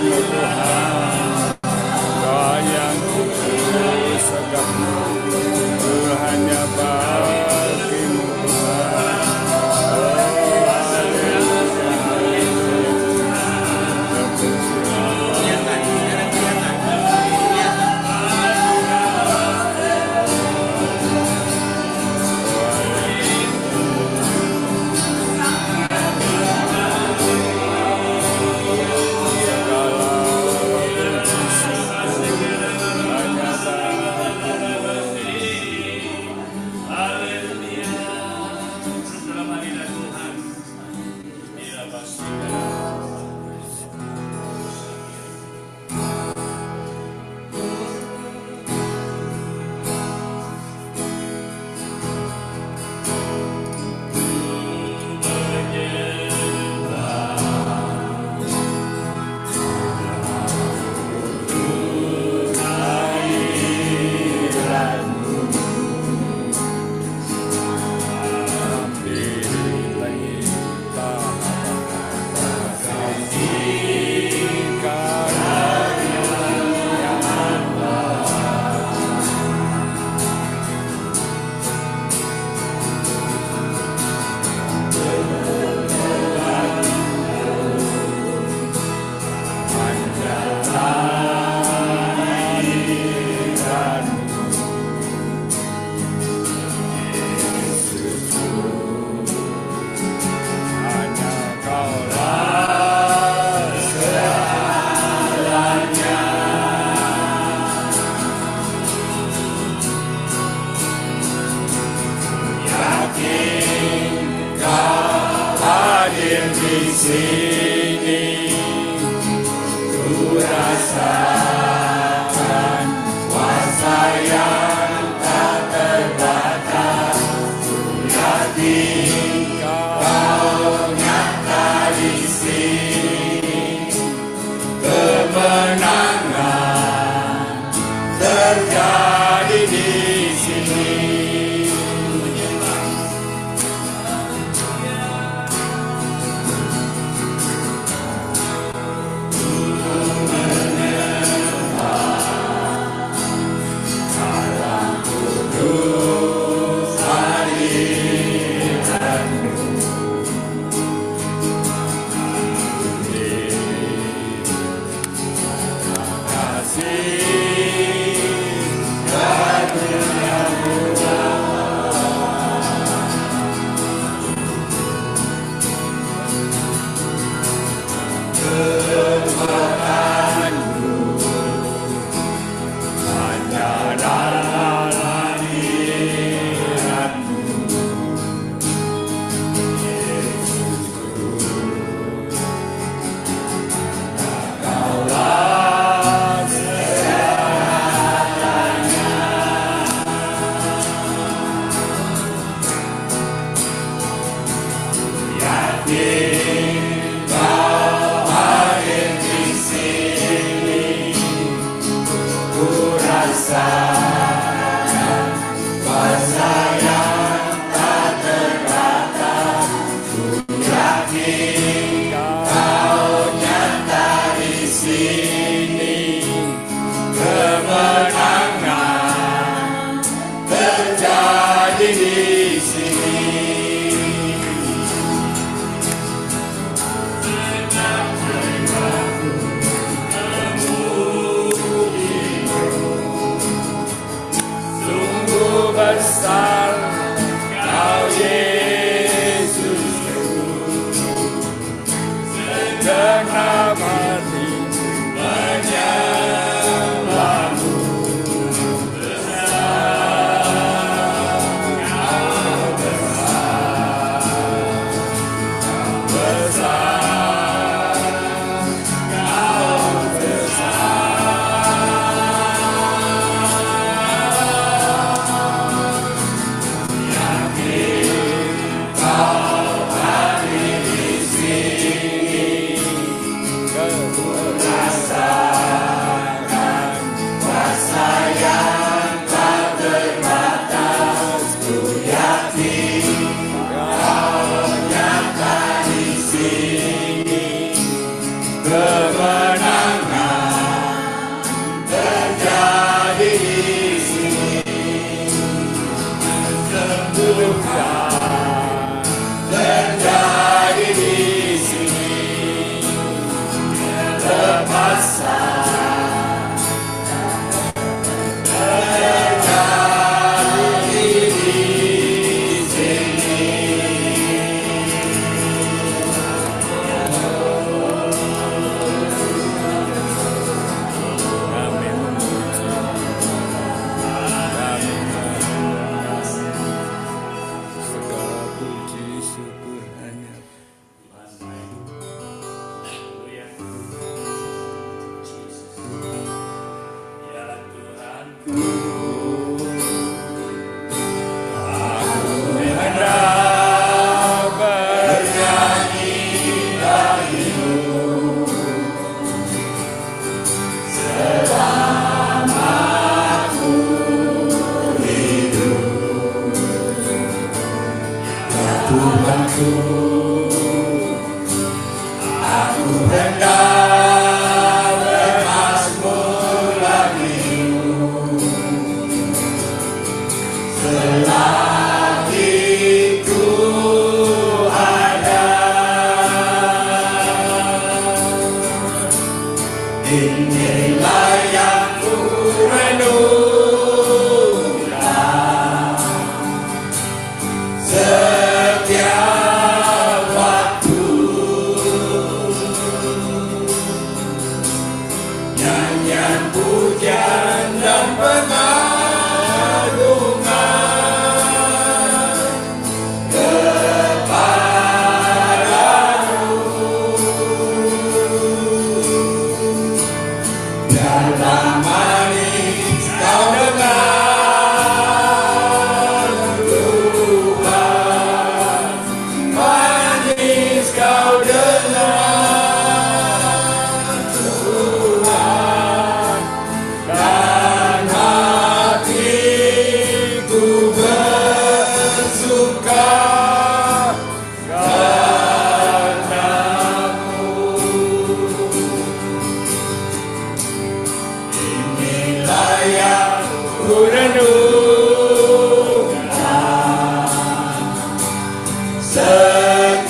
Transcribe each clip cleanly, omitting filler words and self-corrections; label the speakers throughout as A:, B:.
A: Tuhan, Kau yang kudus segala sini ku rasakan kuasa yang tak terbatas. Ku yakin Kau nyata di sini, kemenangan terjadi di sini.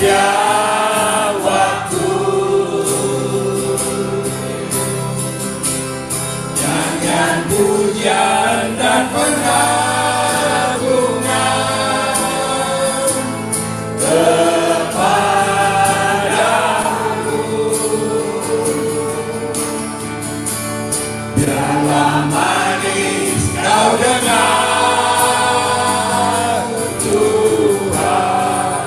A: setiap waktu. Nyanyian pujian dan pengagungan kepadamu. Biarlah manis kau dengar Tuhan,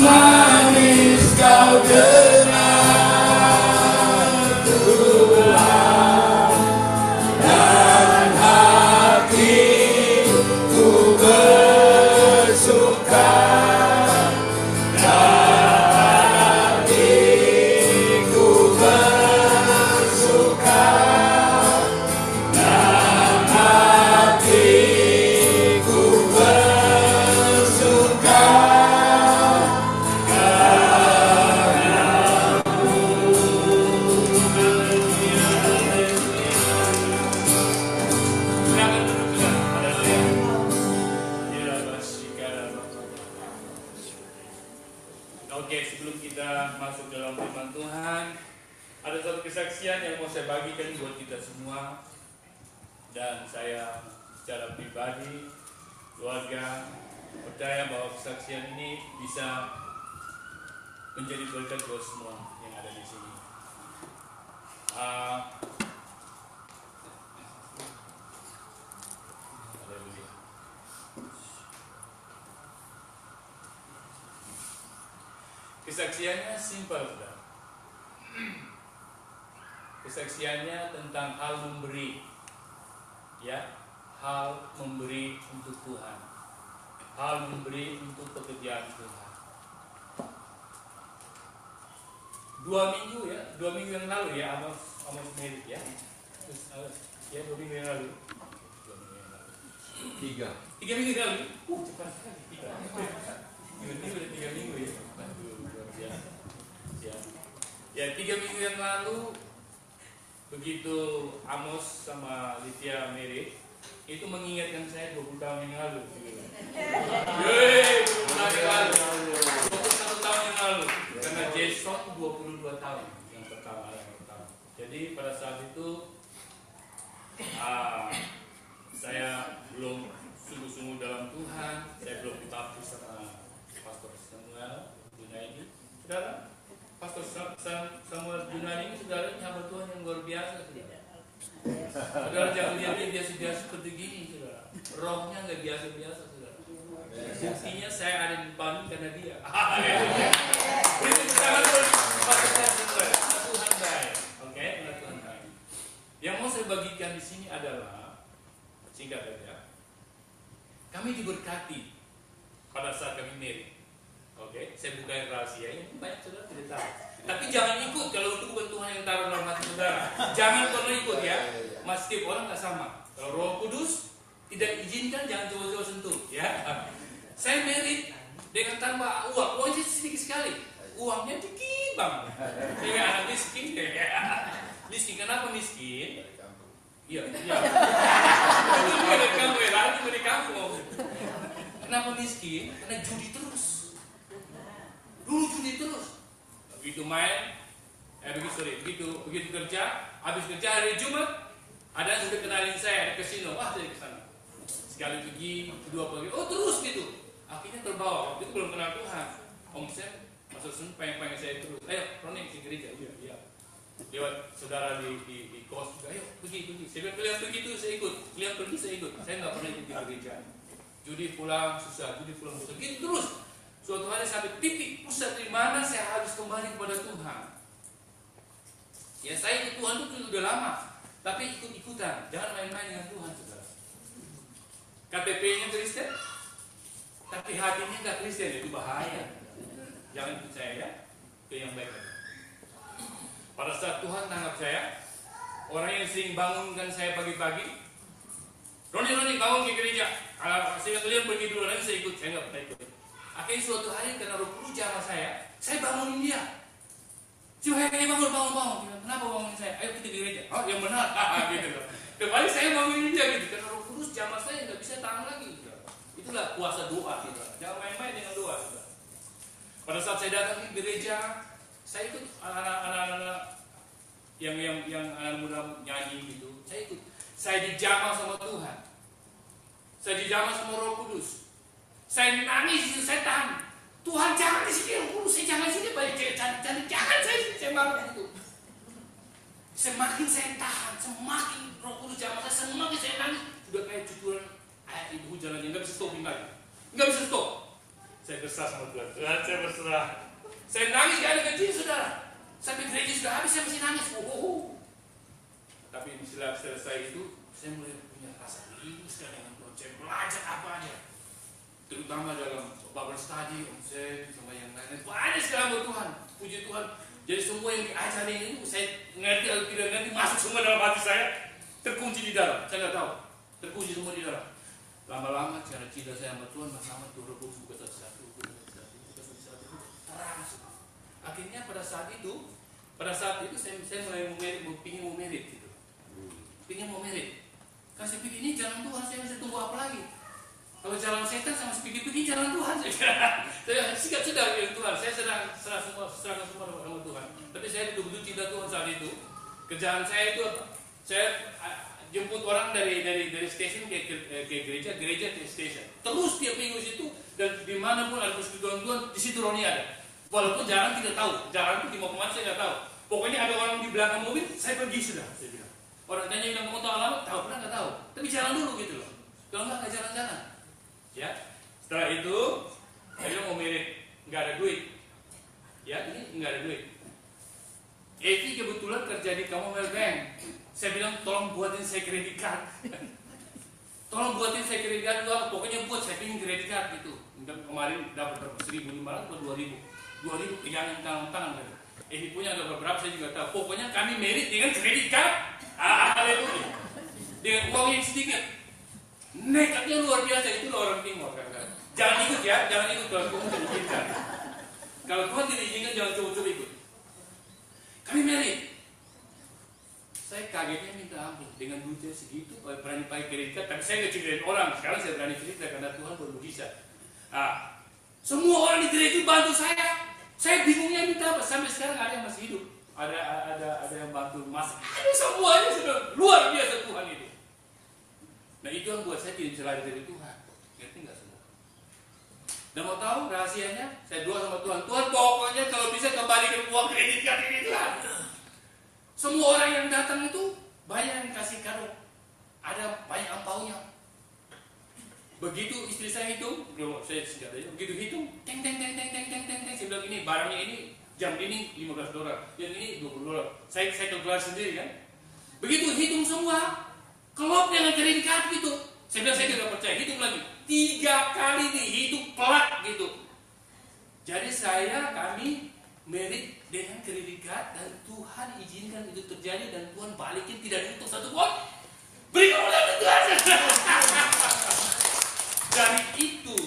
A: manis kau dengar Tuhan, dan hatiku bersuka, dan hatiku bersuka, dan hatiku bersuka.
B: Oke, sebelum kita masuk dalam firman Tuhan, ada satu kesaksian yang mau saya bagikan buat kita semua. Dan saya secara pribadi, keluarga, percaya bahwa kesaksian ini bisa menjadi berkat buat semua yang ada di sini. Haleluya. Kesaksiannya simpel, saudara. Kesaksiannya tentang hal memberi, ya, hal memberi untuk Tuhan, hal memberi untuk pekerjaan Tuhan. 2 minggu yang lalu ya, Amos Merit ya, terus ya 2 minggu yang lalu, 2 minggu yang lalu, 3 minggu yang lalu, cepat sekali, ini udah 3 minggu ya. Ya 3 minggu yang lalu, begitu Amos sama Lydia Mary itu mengingatkan saya 20 tahun yang lalu. 20 tahun yang lalu, 21 tahun yang lalu, karena Jason 22 tahun yang pertama. Jadi pada saat itu saya belum sungguh-sungguh dalam Tuhan, saya belum dibaptis sama Pastor Samuel Junaidi. Saudara, Pastor Samuel Junaidi ini saudara hamba Tuhan yang luar biasa, saudara. Saudara jangan lihat dia biasa-biasa seperti gini, saudara. Rohnya nggak biasa-biasa, saudara. Buktinya saya ada di depan karena dia. Itu sangat Tuhan baik, oke? Tuhan baik. Yang mau saya bagikan di sini adalah singkat saja. Kami diberkati pada saat kami married. Oke, saya bukain rahasia ini, banyak saudara tidak tahu. Tapi jangan ikut kalau itu bukan Tuhan yang taruh dalam hati saudara. Jangan pernah ikut ya. Mas, setiap orang nggak sama. Kalau Roh Kudus tidak izinkan, jangan coba-coba sentuh ya. Saya married dengan tanpa uang. Uangnya sedikit sekali. Uangnya dikit bang. Dengan anak miskin. Miskin, kenapa miskin? Iya. Itu juga dari kampung ya, itu dari kampung. Kenapa miskin? Karena judi terus. Dulu judi terus. Begitu main, begitu kerja, habis kerja hari Jumat, ada yang sudah kenalin saya di kasino, saya ke sana. Sekali pergi, kedua pergi, terus gitu. Akhirnya terbawa. Waktu itu belum kenal Tuhan. Om Sam, masuk sen, pengen saya terus. Ayo, Roni ke gereja. Iya. Lewat saudara di kos juga, ayo pergi. Saya bilang kalian begitu saya ikut, kalian pergi saya ikut. Saya nggak pernah ikut di gereja. Judi pulang susah, gitu terus. Suatu hari sampai titik pusat di mana saya harus kembali kepada Tuhan. Ya saya ikut Tuhan itu sudah lama, tapi ikut-ikutan, jangan main-main dengan Tuhan, saudara. KTP-nya Kristen, tapi hatinya nggak Kristen, itu bahaya. Jangan ikut saya ya, itu yang baik. Pada saat Tuhan tangkap saya, orang yang sering bangunkan saya pagi-pagi, Roni bangun ke gereja. Saya kalian pergi dulu, nanti saya ikut, saya nggak pernah ikut. Akhirnya suatu hari karena Roh Kudus sama saya bangunin dia. Coba bangun. Kenapa bangunin saya? Ayo kita ke gereja. Oh yang benar. Gitu loh. Kembali saya bangunin dia gitu karena Roh Kudus jamaah saya nggak bisa tahan lagi. Saudara. Itulah puasa doa. Saudara. Jangan main-main dengan doa. Saudara. Pada saat saya datang ke gereja, saya ikut anak-anak yang anak muda nyanyi gitu. Saya ikut. Saya dijamah sama Tuhan. Saya dijamah sama Roh Kudus. Saya nangis itu, saya tahan. Tuhan jangan di sini, Roh Kudus, saya jangan di sini, banyak jangan saya malu itu. Semakin saya tahan, semakin Roh Kudus jamah saya, semakin saya nangis. Sudah kayak cucuran air itu hujan aja, nggak bisa stopin lagi, nggak bisa stop. Saya berserah sama Tuhan, saya berserah. Saya nangis kayak anak kecil, saudara. Sampai gereja sudah habis, saya masih nangis. Tapi setelah selesai itu, saya mulai punya rasa rindu sekali dengan Tuhan. Saya belajar apa aja, terutama dalam Bible study, omset, sama yang lain. Banyak sekali buat Tuhan. Puji Tuhan. Jadi semua yang diajarin itu saya ngerti atau tidak ngerti masuk semua dalam hati saya, terkunci di dalam. Saya nggak tahu, terkunci semua di dalam. Lama-lama cara cinta saya sama Tuhan, lama-lama Tuhan buka satu-satu, terang. Akhirnya pada saat itu saya mulai pingin mau merit gitu. Pingin mau merit. Kasih pikir ini jalan Tuhan, saya bisa tunggu apa lagi? Kalau jalan setan sama pikir-pikir jalan Tuhan, saya sikat sudah dengan Tuhan. Saya serahkan semua sama Tuhan. Tapi saya betul-betul cinta Tuhan saat itu. Kerjaan saya itu apa? Saya jemput orang dari stasiun ke gereja ke stasiun. Terus tiap minggu situ dan dimanapun ada persekutuan Tuhan, di situ Roni ada. Walaupun jalan tidak tahu, jalan itu di mau kemana saya nggak tahu. Pokoknya ada orang di belakang mobil, saya pergi sudah. Saya bilang. Orang tanya bilang kamu tahu alamat, tahu pernah nggak tahu. Tapi jalan dulu gitu loh. Kalau nggak jalan-jalan. Ya, setelah itu saya mau mirip, nggak ada duit. Ya, ini nggak ada duit. Evi kebetulan kerja di Commonwealth Bank. Saya bilang tolong buatin saya kredit card. Tolong buatin saya kredit card, pokoknya buat saya pingin kredit card gitu. Kemarin dapat berapa 1.500 atau 2.000 pegangan tangan gitu. Evi punya ada beberapa saya juga tahu. Pokoknya kami merit dengan kredit card. Haleluya. Dengan uang yang sedikit. Nekatnya luar biasa, itu orang timur kan. Jangan ikut ya, jangan ikut kalau Tuhan tidak izinkan. Kalau Tuhan tidak izinkan jangan coba-coba ikut. Kami merit. Saya kagetnya minta ampun dengan duitnya segitu, berani pakai kredit card, tapi saya nggak ceritain orang. Sekarang saya berani cerita karena Tuhan bermujizat. Semua orang di gereja bantu saya. Saya bingungnya minta apa? Sampai sekarang ada yang masih hidup, ada yang bantu masih. Ada semuanya sudah luar biasa Tuhan itu. Nah itu yang buat saya tidak bisa lari dari Tuhan. Ngerti nggak semua? Dan mau tahu rahasianya? Saya doa sama Tuhan. Tuhan pokoknya kalau bisa kembali ke uang kredit card ini Tuhan. Semua orang yang datang itu banyak yang kasih kado. Ada banyak angpaunya. Begitu istri saya hitung, saya singkat aja. Begitu hitung, teng. Saya bilang ini barangnya ini jam ini $15, yang ini $20. Saya kalkulasi sendiri kan. Begitu hitung semua. Kelop dengan kredit card gitu. Saya bilang saya tidak percaya, hitung lagi 3 kali dihitung pelak gitu. Jadi kami merit dengan kredit card dan Tuhan izinkan itu terjadi dan Tuhan balikin tidak untuk satu pun. Beri kemuliaan Tuhan. Dari itu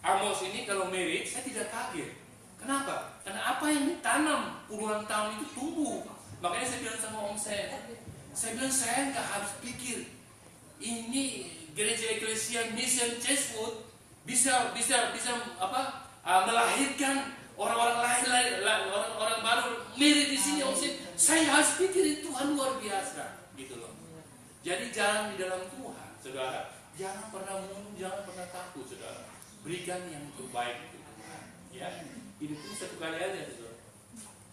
B: Amos ini kalau merit saya tidak kaget. Kenapa? Karena apa yang ditanam puluhan tahun itu tumbuh. Makanya saya bilang sama Om saya bilang saya nggak harus pikir ini gereja eklesia Mission Chestwood bisa melahirkan orang-orang lain, orang baru mirip di sini. Saya harus pikir Tuhan luar biasa gitu loh. Jadi jalan di dalam Tuhan, saudara. Jangan pernah mundur, jangan pernah takut, saudara. Berikan yang terbaik untuk Tuhan. Ya, hidup ini satu kali aja, saudara.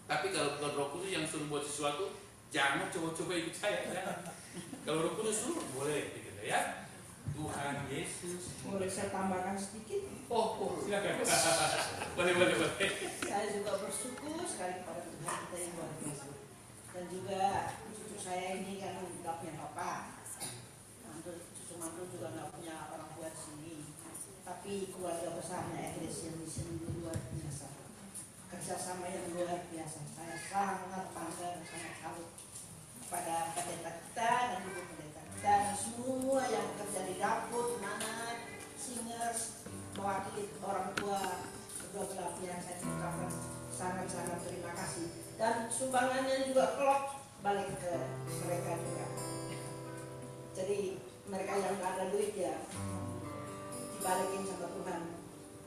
B: Tapi kalau Roh Kudus yang suruh buat sesuatu, jangan coba-coba ikut saya. Jangan. Kalau Roh Kudus suruh, boleh, gitu ya. Tuhan Yesus.
C: Boleh saya tambahkan sedikit?
B: Oh, silakan. boleh.
C: Saya juga bersyukur sekali kepada Tuhan kita yang luar biasa. Dan juga cucu saya ini kan nggak punya papa. Cucu mantu juga nggak punya orang tua di sini. Tapi keluarga besarnya Eklesia Mission luar biasa. Kerjasama yang luar biasa. Saya sangat bangga dan sangat salut kepada pendeta kita dan ibu pendeta kita dan semua yang bekerja di dapur, mana singers, mewakili orang tua kedua belah pihak. Saya ucapkan sangat-sangat terima kasih dan sumbangannya juga kelop balik ke mereka juga. Jadi mereka yang gak ada duit ya dibalikin sama Tuhan,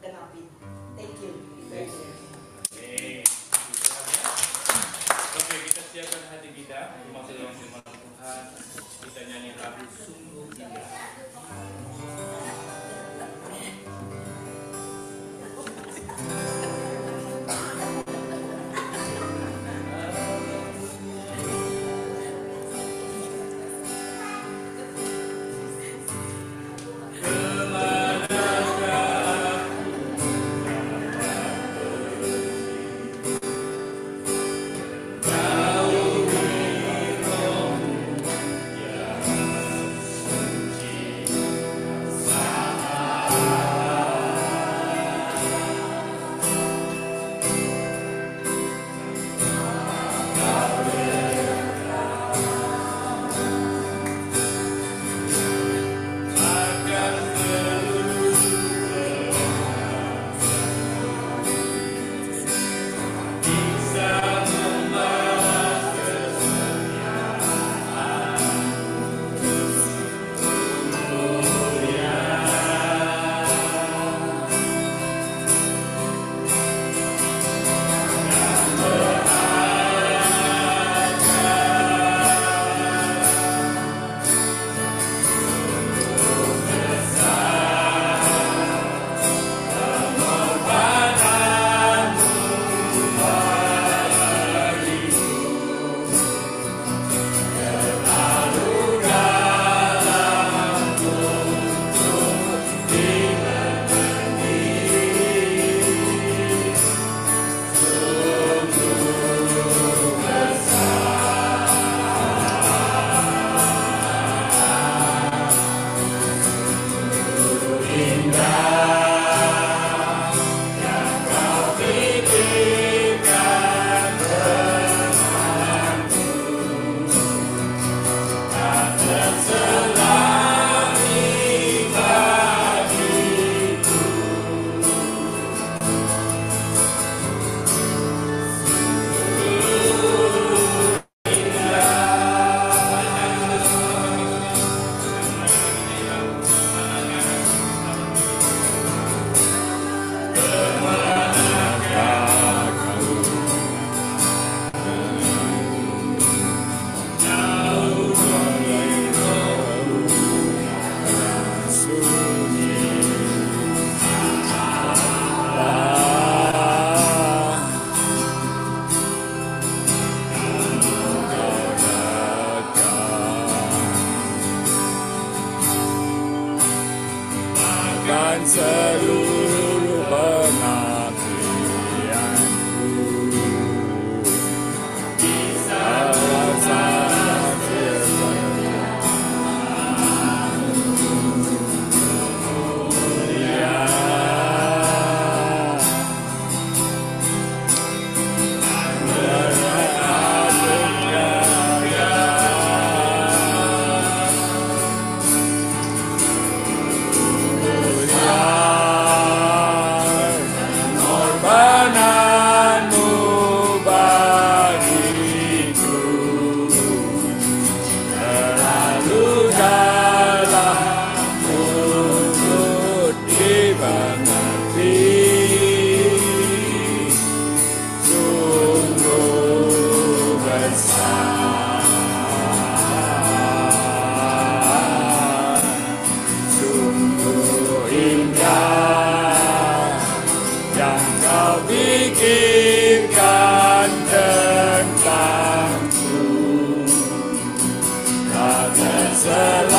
C: genapin. Thank you.
B: Oke, kita siapkan hati kita masuk dalam firman Tuhan. Kita nyanyi lagu Sungguh Indah.
A: Seluruh pengabdianku bisa tentangku, karena selalu